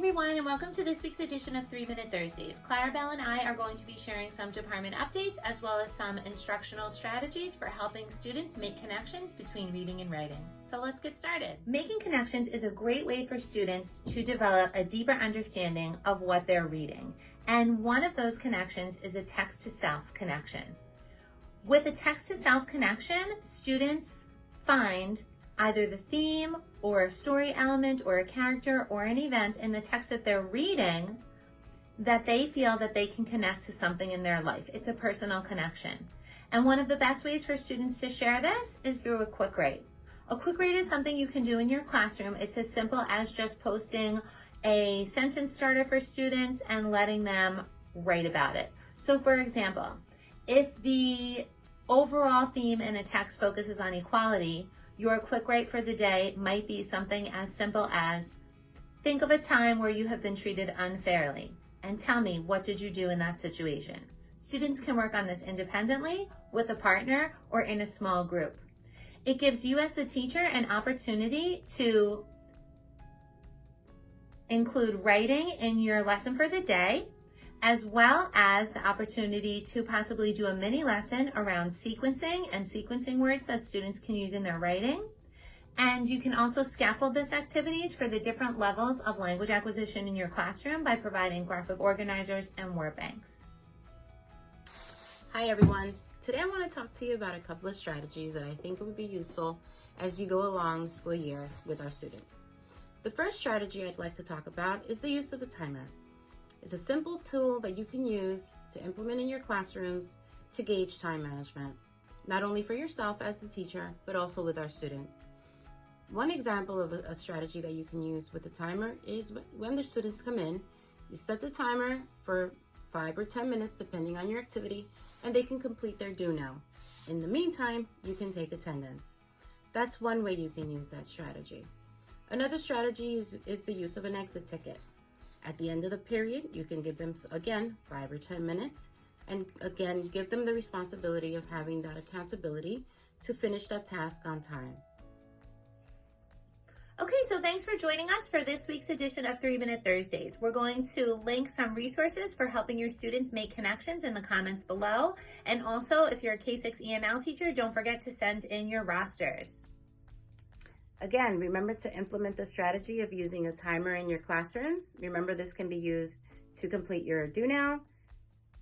everyone, and welcome to this week's edition of 3-Minute Thursdays. Clarabelle and I are going to be sharing some department updates as well as some instructional strategies for helping students make connections between reading and writing. So let's get started. Making connections is a great way for students to develop a deeper understanding of what they're reading. And one of those connections is a text-to-self connection. With a text-to-self connection, students find either the theme or a story element or a character or an event in the text that they're reading that they feel that they can connect to something in their life. It's a personal connection. And one of the best ways for students to share this is through a quick rate. A quick rate is something you can do in your classroom. It's as simple as just posting a sentence starter for students and letting them write about it. So for example, if the overall theme in a text focuses on equality, your quick rate for the day might be something as simple as, think of a time where you have been treated unfairly and tell me, what did you do in that situation? Students can work on this independently, with a partner, or in a small group. It gives you as the teacher an opportunity to include writing in your lesson for the day, as well as the opportunity to possibly do a mini lesson around sequencing and sequencing words that students can use in their writing. And you can also scaffold this activities for the different levels of language acquisition in your classroom by providing graphic organizers and word banks. Hi everyone. Today I want to talk to you about a couple of strategies that I think would be useful as you go along the school year with our students. The first strategy I'd like to talk about is the use of a timer. It's a simple tool that you can use to implement in your classrooms to gauge time management, not only for yourself as the teacher, but also with our students. One example of a strategy that you can use with a timer is when the students come in, you set the timer for 5 or 10 minutes depending on your activity, and they can complete their do now. In the meantime, you can take attendance. That's one way you can use that strategy. Another strategy is the use of an exit ticket. At the end of the period, you can give them, again, 5 or 10 minutes, and again, give them the responsibility of having that accountability to finish that task on time. Okay, so thanks for joining us for this week's edition of 3-Minute Thursdays. We're going to link some resources for helping your students make connections in the comments below. And also, if you're a K-6 EML teacher, don't forget to send in your rosters. Again, remember to implement the strategy of using a timer in your classrooms. Remember, this can be used to complete your do now,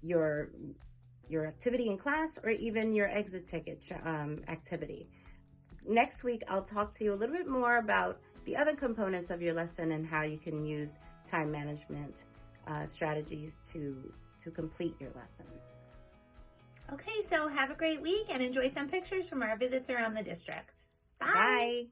your activity in class, or even your exit ticket activity. Next week, I'll talk to you a little bit more about the other components of your lesson and how you can use time management strategies to complete your lessons. Okay, so have a great week and enjoy some pictures from our visits around the district. Bye. Bye.